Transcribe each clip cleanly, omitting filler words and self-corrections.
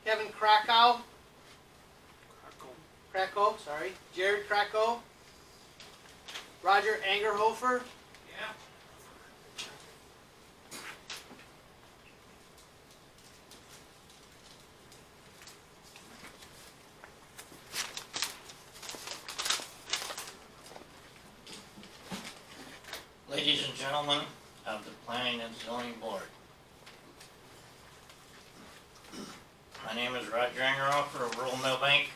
Kevin Krakow, sorry, Jared Krakow, Roger Angerhofer, Yeah. Ladies and gentlemen of the Planning and Zoning Board, my name is Roger Angerhofer of Rural Millbank.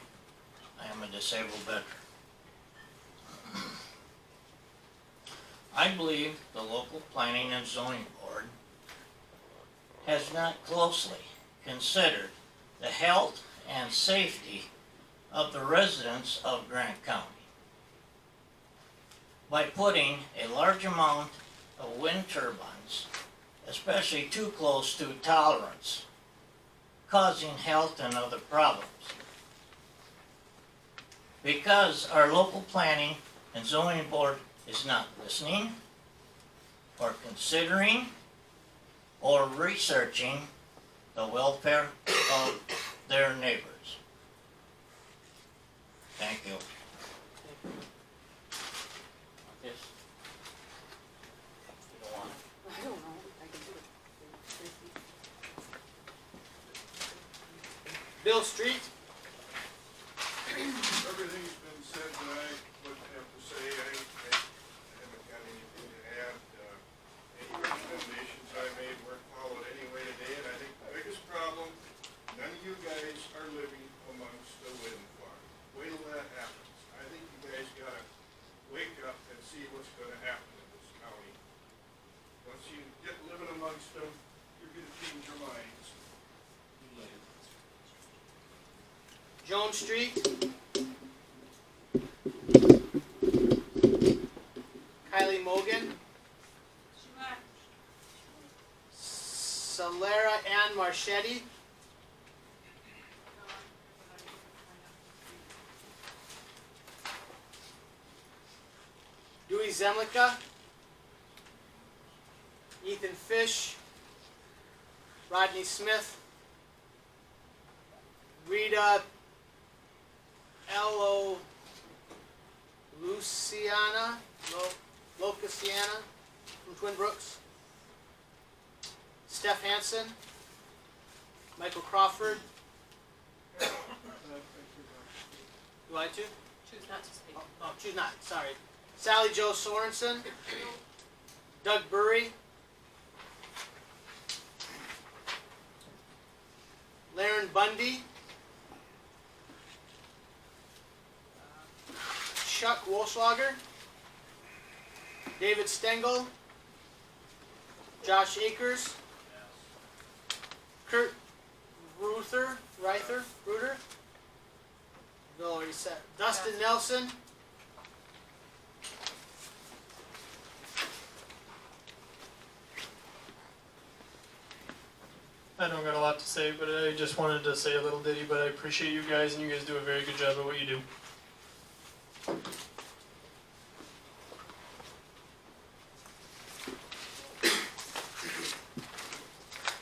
I am a disabled veteran. I believe the local Planning and Zoning Board has not closely considered the health and safety of the residents of Grant County by putting a large amount of wind turbines, especially too close to tolerance, causing health and other problems. Because our local Planning and Zoning Board is not listening or considering or researching the welfare of their neighbors. Thank you. Yes. You don't want it? I don't know, I can do it. Bill Street, Everything's been said that I would have to say. I haven't got anything to add. Any recommendations I made weren't followed anyway today, and I think the biggest problem, none of you guys are living amongst the wind farm. Wait till that happens. I think you guys gotta wake up and see what's gonna happen in this county. Once you get living amongst them, you're gonna change your minds. Jones Street, Kylie Mogan, Solera Ann Marchetti, Dewey Zemlicka, Ethan Fish, Rodney Smith, Rita L.O. Luciana, Locasiana from Twin Brooks, Steph Hansen, Michael Crawford. Do I too? Choose not to speak. Oh, choose not, sorry. Sally Jo Sorensen, Doug Burry, Laren Bundy, Chuck Wolfschlager, David Stengel, Josh Akers, Kurt Ruther, Bill already said, Dustin Nelson, I don't got a lot to say, but I just wanted to say a little ditty, but I appreciate you guys, and you guys do a very good job at what you do.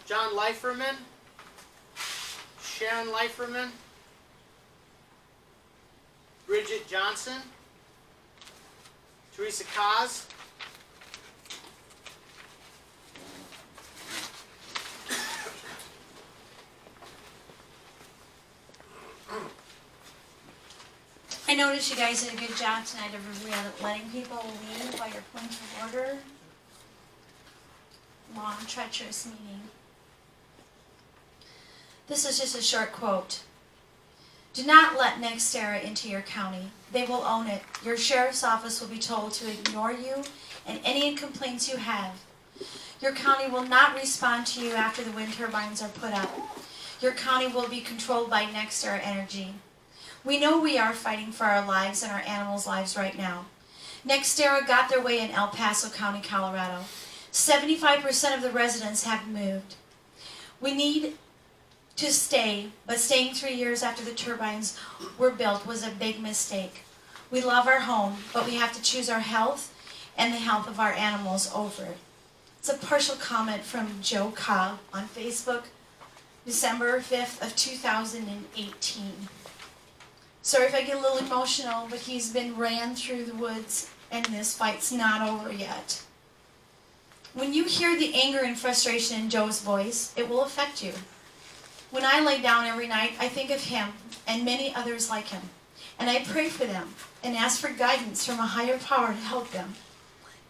John Leiferman, Sharon Leiferman, Bridget Johnson, Teresa Kaz, I noticed you guys did a good job tonight of letting people leave while you're points of order. Long, treacherous meeting. This is just a short quote. Do not let NextEra into your county. They will own it. Your sheriff's office will be told to ignore you and any complaints you have. Your county will not respond to you after the wind turbines are put up. Your county will be controlled by NextEra Energy. We know we are fighting for our lives and our animals' lives right now. NextEra got their way in El Paso County, Colorado. 75% of the residents have moved. We need to stay, but staying 3 years after the turbines were built was a big mistake. We love our home, but we have to choose our health and the health of our animals over it. It's a partial comment from Joe Cobb on Facebook. December 5th of 2018. Sorry if I get a little emotional, but he's been ran through the woods and this fight's not over yet. When you hear the anger and frustration in Joe's voice, it will affect you. When I lay down every night, I think of him and many others like him, and I pray for them and ask for guidance from a higher power to help them.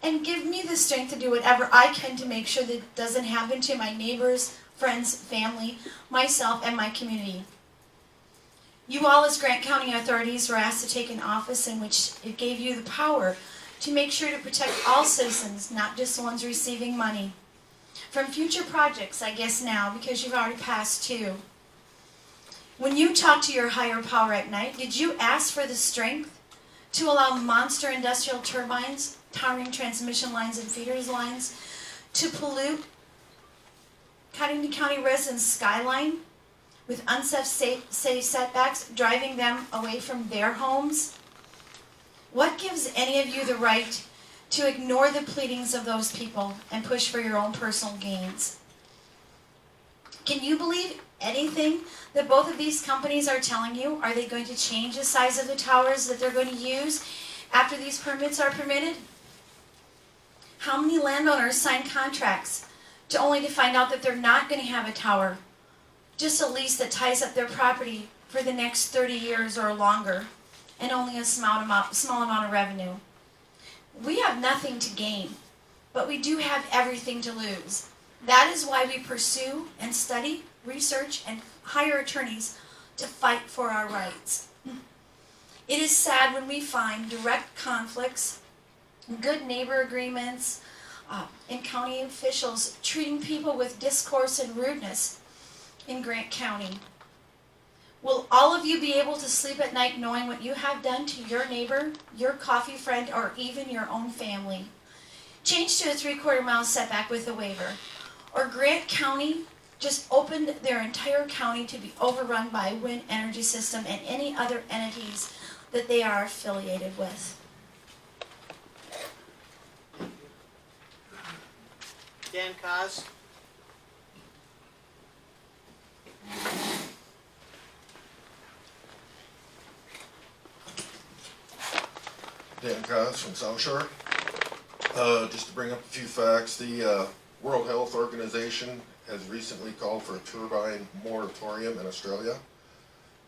And give me the strength to do whatever I can to make sure that it doesn't happen to my neighbors, friends, family, myself, and my community. You all as Grant County authorities were asked to take an office in which it gave you the power to make sure to protect all citizens, not just the ones receiving money. From future projects, I guess now, because you've already passed two. When you talk to your higher power at night, did you ask for the strength to allow monster industrial turbines, towering transmission lines and feeders lines, to pollute Cottington County residents' skyline with unsafe setbacks, driving them away from their homes? What gives any of you the right to ignore the pleadings of those people and push for your own personal gains? Can you believe anything that both of these companies are telling you? Are they going to change the size of the towers that they're going to use after these permits are permitted? How many landowners sign contracts only to find out that they're not going to have a tower, just a lease that ties up their property for the next 30 years or longer, and only a small amount of revenue? We have nothing to gain, but we do have everything to lose. That is why we pursue and study, research, and hire attorneys to fight for our rights. It is sad when we find direct conflicts, good neighbor agreements, and county officials treating people with discourse and rudeness in Grant County. Will all of you be able to sleep at night knowing what you have done to your neighbor, your coffee friend, or even your own family? Change to a 3/4 mile setback with a waiver. Or Grant County just opened their entire county to be overrun by Wind Energy System and any other entities that they are affiliated with. Dan Kaz. Dan Kaz from South Shore. Just to bring up a few facts, the World Health Organization has recently called for a turbine moratorium in Australia.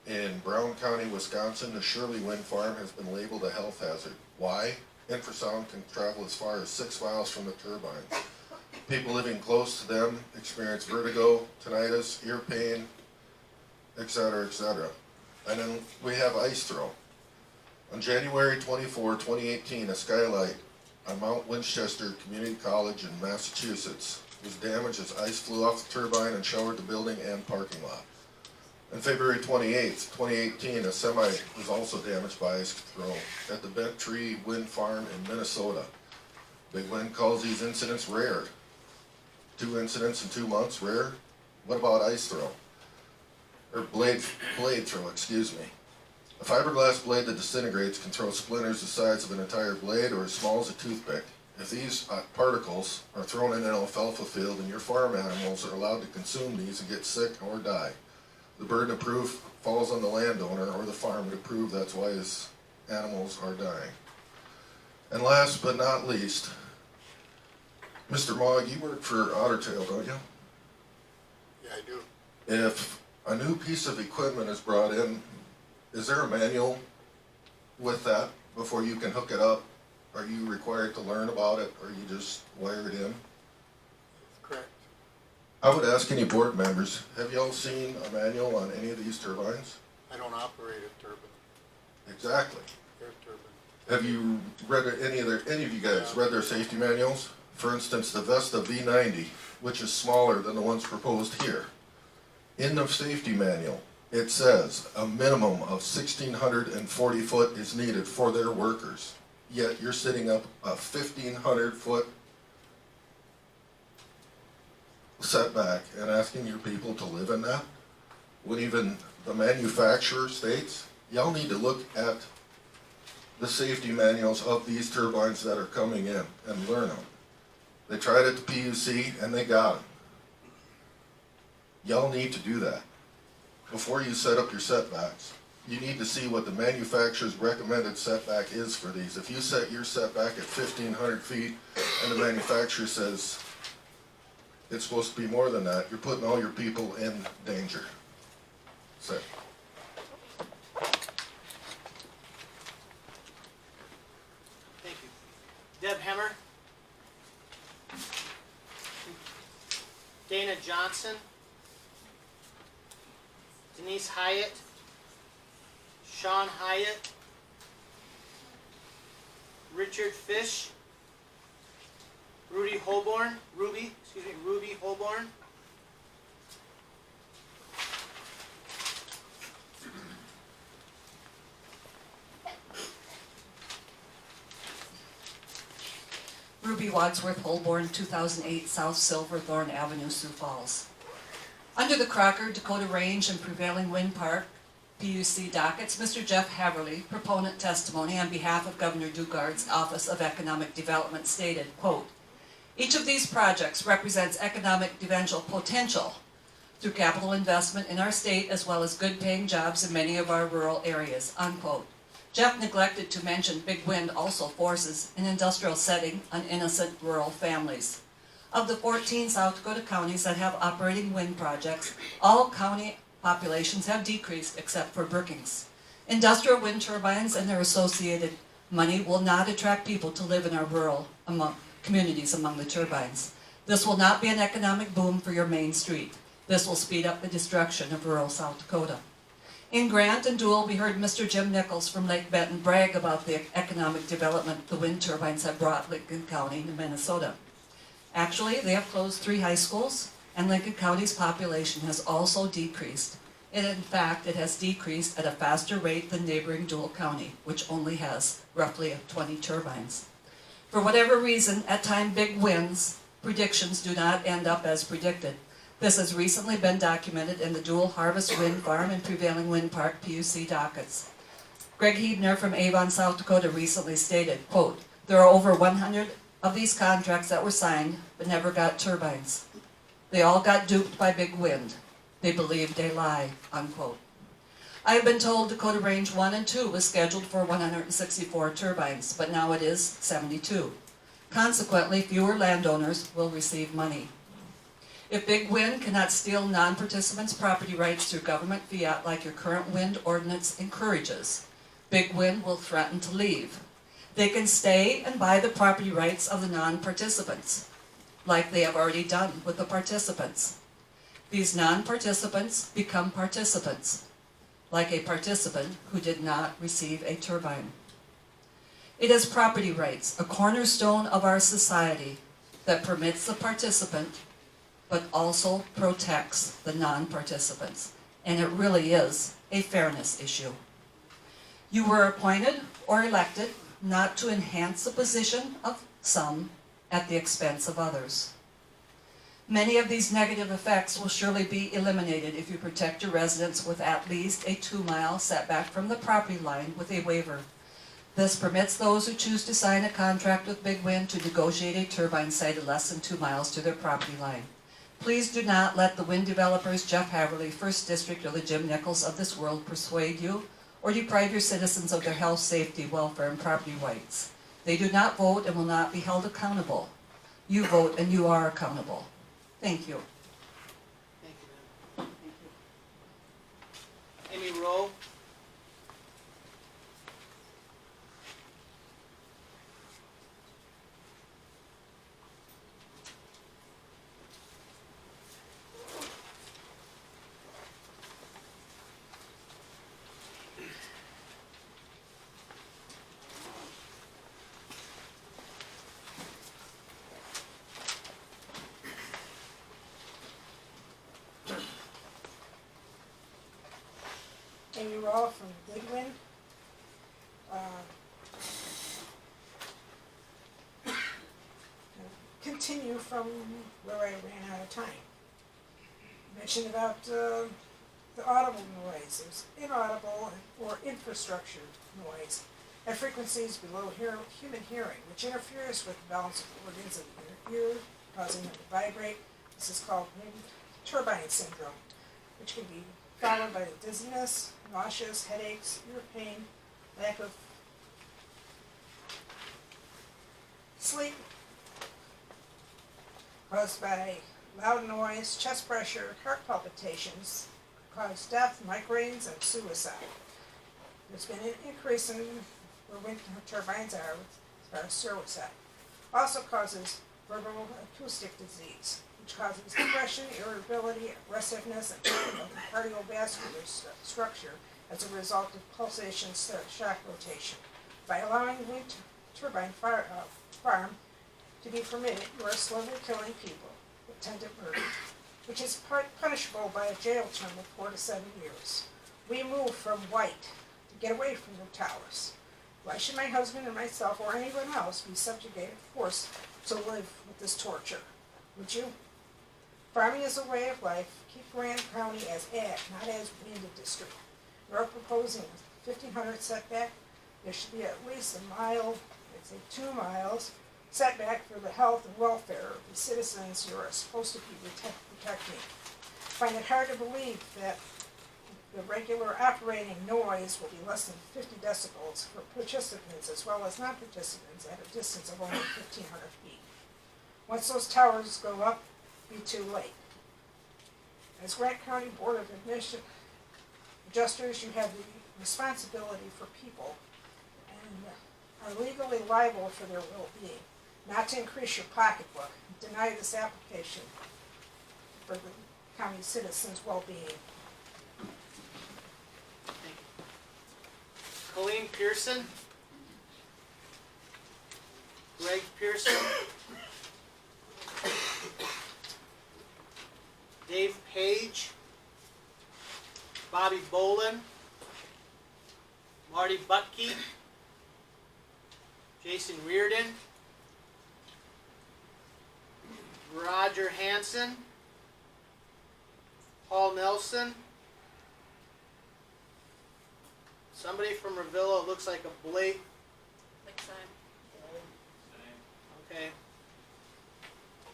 In Brown County, Wisconsin, the Shirley Wind Farm has been labeled a health hazard. Why? Infrasound can travel as far as 6 miles from the turbine. People living close to them experience vertigo, tinnitus, ear pain, etc., etc. And then we have ice throw. On January 24, 2018, a skylight on Mount Winchester Community College in Massachusetts was damaged as ice flew off the turbine and showered the building and parking lot. On February 28, 2018, a semi was also damaged by ice throw at the Bent Tree Wind Farm in Minnesota. Big Wind calls these incidents rare. 2 incidents in 2 months, rare? What about ice throw? Or blade throw, excuse me. A fiberglass blade that disintegrates can throw splinters the size of an entire blade or as small as a toothpick. If these particles are thrown in an alfalfa field and your farm animals are allowed to consume these and get sick or die, the burden of proof falls on the landowner or the farmer to prove that's why his animals are dying. And last but not least, Mr. Mogg, you work for Ottertail, don't you? Yeah, I do. If a new piece of equipment is brought in, is there a manual with that before you can hook it up? Are you required to learn about it, or you just wire it in? Correct. I would ask any board members, have y'all seen a manual on any of these turbines? I don't operate a turbine, Exactly. air turbine. Have you read any of you guys read their safety manuals? For instance, the Vesta V90, which is smaller than the ones proposed here. In the safety manual, it says a minimum of 1,640 foot is needed for their workers. Yet you're sitting up a 1,500 foot setback and asking your people to live in that? When even the manufacturer states, y'all need to look at the safety manuals of these turbines that are coming in and learn them. They tried it at the PUC and they got them. Y'all need to do that. Before you set up your setbacks, you need to see what the manufacturer's recommended setback is for these. If you set your setback at 1,500 feet and the manufacturer says it's supposed to be more than that, you're putting all your people in danger. So. Thank you. Deb Hemmer. Dana Johnson. Denise Hyatt. Sean Hyatt. Richard Fish. Ruby Holborn. Ruby Wadsworth Holborn, 2008 South Silverthorne Avenue, Sioux Falls. Under the Crocker, Dakota Range, and Prevailing Wind Park PUC dockets, Mr. Jeff Haverly, proponent testimony on behalf of Governor Dugard's Office of Economic Development, stated, quote, "Each of these projects represents economic development potential through capital investment in our state as well as good paying jobs in many of our rural areas," unquote. Jeff neglected to mention big wind also forces an industrial setting on innocent rural families. Of the 14 South Dakota counties that have operating wind projects, all county populations have decreased except for Brookings. Industrial wind turbines and their associated money will not attract people to live in our rural communities among the turbines. This will not be an economic boom for your main street. This will speed up the destruction of rural South Dakota. In Grant and Dual, we heard Mr. Jim Nichols from Lake Benton brag about the economic development the wind turbines have brought Lincoln County to Minnesota. Actually, they have closed 3 high schools, and Lincoln County's population has also decreased. And in fact, it has decreased at a faster rate than neighboring Dual County, which only has roughly 20 turbines. For whatever reason, at times big winds predictions do not end up as predicted. This has recently been documented in the Dual Harvest Wind Farm and Prevailing Wind Park PUC dockets. Greg Hebner from Avon, South Dakota recently stated, quote, "There are over 100 of these contracts that were signed but never got turbines. They all got duped by big wind. They believed they lie," unquote. I have been told Dakota Range 1 and 2 was scheduled for 164 turbines, but now it is 72. Consequently, fewer landowners will receive money. If big wind cannot steal non-participants' property rights through government fiat like your current wind ordinance encourages, big wind will threaten to leave. They can stay and buy the property rights of the non-participants, like they have already done with the participants. These non-participants become participants, like a participant who did not receive a turbine. It is property rights, a cornerstone of our society, that permits the participant but also protects the non-participants. And it really is a fairness issue. You were appointed or elected not to enhance the position of some at the expense of others. Many of these negative effects will surely be eliminated if you protect your residents with at least a 2-mile setback from the property line with a waiver. This permits those who choose to sign a contract with Big Wind to negotiate a turbine sited less than 2 miles to their property line. Please do not let the wind developers, Jeff Haverly, 1st District, or the Jim Nichols of this world persuade you or deprive your citizens of their health, safety, welfare, and property rights. They do not vote and will not be held accountable. You vote and you are accountable. Thank you. Thank you, ma'am. Amy Rowe. Amy Raw from Goodwin. Continue from where I ran out of time. Mentioned about the audible noise. There's inaudible or infrastructure noise at frequencies below human hearing, which interferes with the balance of organs of your ear, causing them to vibrate. This is called wind turbine syndrome, which can be followed by dizziness, nauseous, headaches, ear pain, lack of sleep, caused by loud noise, chest pressure, heart palpitations, cause death, migraines, and suicide. There's been an increase in where wind turbines are as far as suicide. Also causes verbal acoustic disease, which causes depression, irritability, aggressiveness, and weakening of the cardiovascular structure as a result of pulsation shock rotation. By allowing wind turbine farm to be permitted, you are slowly killing people with attendant murder, which is punishable by a jail term of 4 to 7 years. We moved from white to get away from the towers. Why should my husband and myself or anyone else be subjugated, forced to live with this torture? Would you? Farming is a way of life. Keep Grant County as ag, not as wind industry. You're proposing a 1,500 setback. There should be at least a mile, I'd say 2 miles, setback for the health and welfare of the citizens you are supposed to be protecting. I find it hard to believe that the regular operating noise will be less than 50 decibels for participants as well as non-participants at a distance of only 1,500 feet. Once those towers go up, be too late. As Grant County Board of Adjusters, you have the responsibility for people and are legally liable for their well-being, not to increase your pocketbook. Deny this application for the county citizens' well-being. Colleen Pearson. Greg Pearson. Dave Page. Bobby Bolin. Marty Butke. Jason Reardon. Roger Hanson. Paul Nelson. Somebody from Ravillo, looks like a Blake. Okay.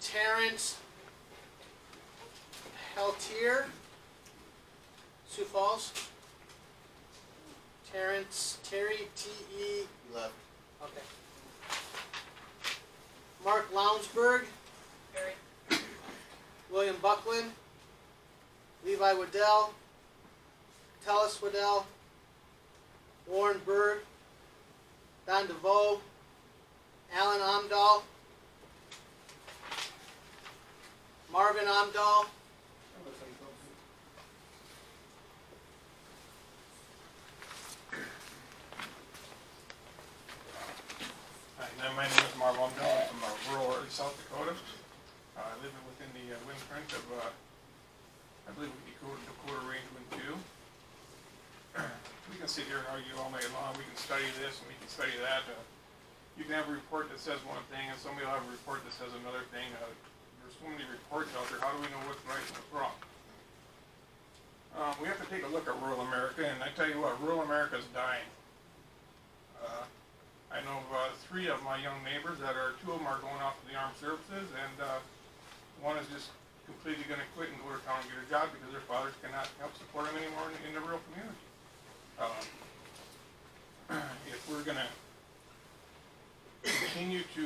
Terrence Peltier. Sioux Falls. Terry T.E. Left. Okay. Mark Lounsberg. William Buckland. Levi Waddell. Tellis Waddell. Warren Berg. Don DeVoe. Alan Amdahl. Marvin Amdahl. Hi, my name is Marvin Amdahl. I'm from rural South Dakota. I live within the windprint of, I believe, Dakota Range Wind 2. We can sit here and argue all night long. We can study this and we can study that. You can have a report that says one thing and somebody will have a report that says another thing. There's so many reports out there. How do we know what's right and what's wrong? We have to take a look at rural America, and I tell you what, rural America is dying. I know 3 of my young neighbors that are, 2 of them are going off to the armed services, and one is just completely going to quit and go to town and get a job because their fathers cannot help support them anymore in the rural community. If we're going to continue to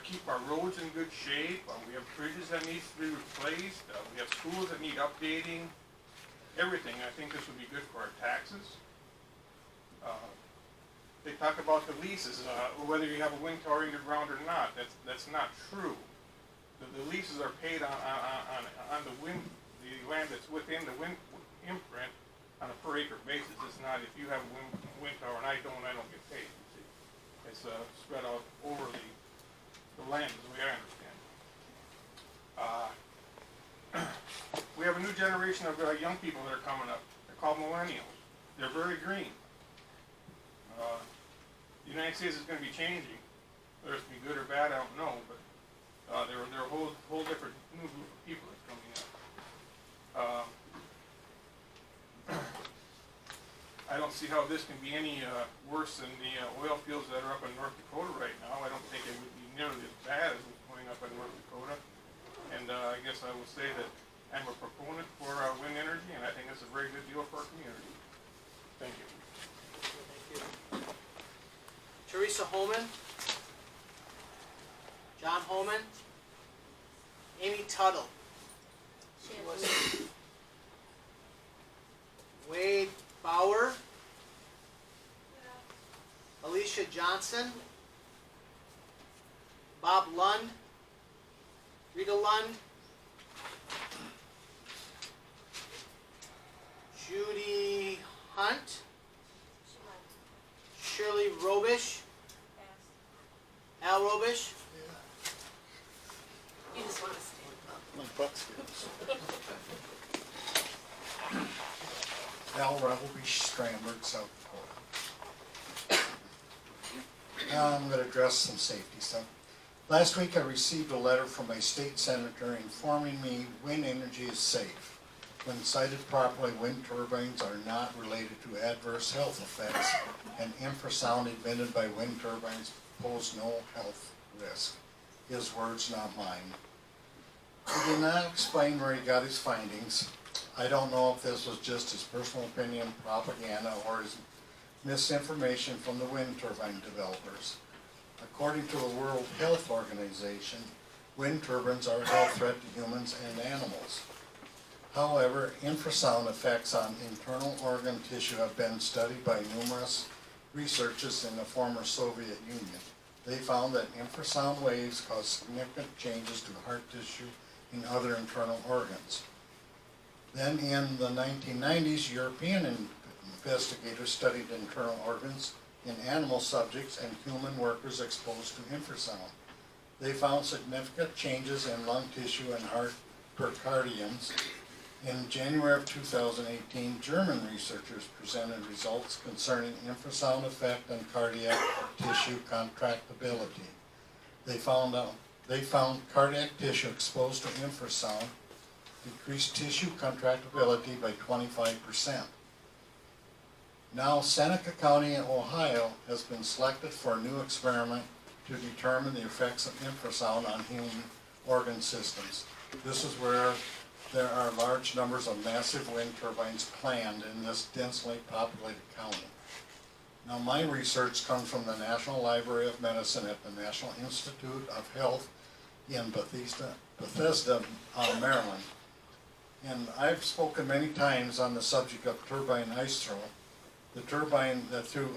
keep our roads in good shape, we have bridges that need to be replaced, we have schools that need updating, everything, I think this would be good for our taxes. They talk about the leases, whether you have a wind tower in your ground or not. That's not true. The leases are paid on the land that's within the wind imprint on a per acre basis. It's not if you have a wind tower and I don't get paid. You see, it's spread out over the land, is the way I understand. We have a new generation of young people that are coming up. They're called millennials. They're very green. The United States is going to be changing. Whether it's going to be good or bad, I don't know, but there are a whole different new group of people that's coming up. I don't see how this can be any worse than the oil fields that are up in North Dakota right now. I don't think it would be nearly as bad as what's going up in North Dakota. And I guess I will say that I'm a proponent for wind energy, and I think it's a very good deal for our community. Thank you. Thank you. Teresa Holman. John Holman. Amy Tuttle. Wade Bauer. Alicia Johnson. Bob Lund. Rita Lund. Judy Hunt. Shirley Robish. Al Robish. You just want to stand up. My butt skills. Al Robish, Stramberg, South Dakota. Now I'm going to address some safety stuff. Last week I received a letter from a state senator informing me wind energy is safe. When sited properly, wind turbines are not related to adverse health effects, and infrasound emitted by wind turbines pose no health risk. His words, not mine. He did not explain where he got his findings. I don't know if this was just his personal opinion, propaganda, or his misinformation from the wind turbine developers. According to the World Health Organization, wind turbines are a health threat to humans and animals. However, infrasound effects on internal organ tissue have been studied by numerous researchers in the former Soviet Union. They found that infrasound waves cause significant changes to heart tissue and other internal organs. Then in the 1990s, European investigators studied internal organs in animal subjects and human workers exposed to infrasound. They found significant changes in lung tissue and heart pericardiums. In January of 2018, German researchers presented results concerning infrasound effect on cardiac tissue contractibility. They found cardiac tissue exposed to infrasound decreased tissue contractibility by 25%. Now, Seneca County in Ohio has been selected for a new experiment to determine the effects of infrasound on human organ systems. This is where there are large numbers of massive wind turbines planned in this densely populated county. Now, my research comes from the National Library of Medicine at the National Institute of Health in Bethesda, Maryland. And I've spoken many times on the subject of turbine ice throw. The turbine that threw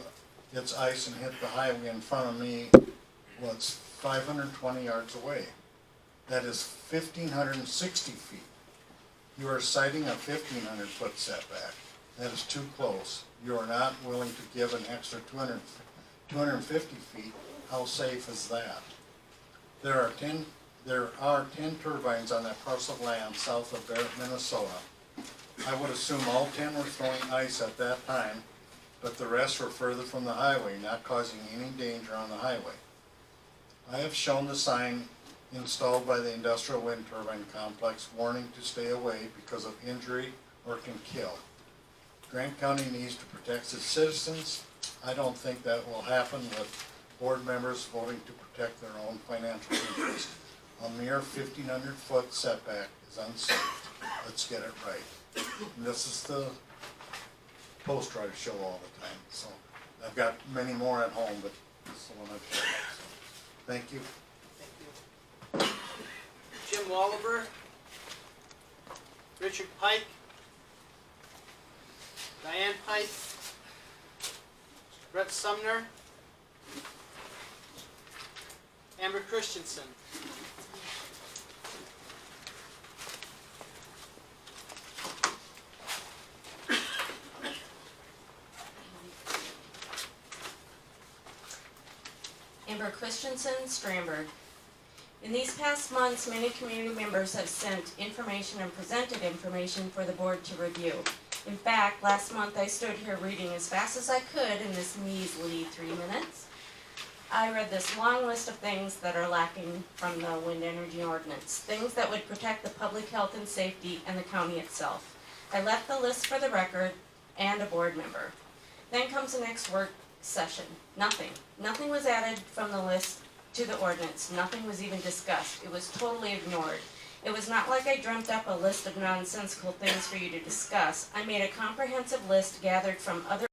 its ice and hit the highway in front of me was 520 yards away. That is 1,560 feet. You are citing a 1,500-foot setback. That is too close. You are not willing to give an extra 250 feet. How safe is that? There are 10 turbines on that parcel of land south of Barrett, Minnesota. I would assume all 10 were throwing ice at that time, but the rest were further from the highway, not causing any danger on the highway. I have shown the sign installed by the industrial wind turbine complex warning to stay away because of injury or can kill. Grant County needs to protect its citizens. I don't think that will happen with board members voting to protect their own financial interest. A mere 1,500-foot setback is unsafe. Let's get it right. And this is the poster I show all the time. So I've got many more at home, but this is the one I've shown. So, thank you. Thank you. Jim Walliver. Richard Pike. Diane Pike. Brett Sumner. Amber Christensen. Amber Christensen, Stramberg. In these past months, many community members have sent information and presented information for the board to review. In fact, last month I stood here reading as fast as I could in this measly 3 minutes. I read this long list of things that are lacking from the wind energy ordinance, things that would protect the public health and safety and the county itself. I left the list for the record and a board member. Then comes the next work session. Nothing. Nothing was added from the list to the ordinance. Nothing was even discussed. It was totally ignored. It was not like I dreamt up a list of nonsensical things for you to discuss. I made a comprehensive list gathered from other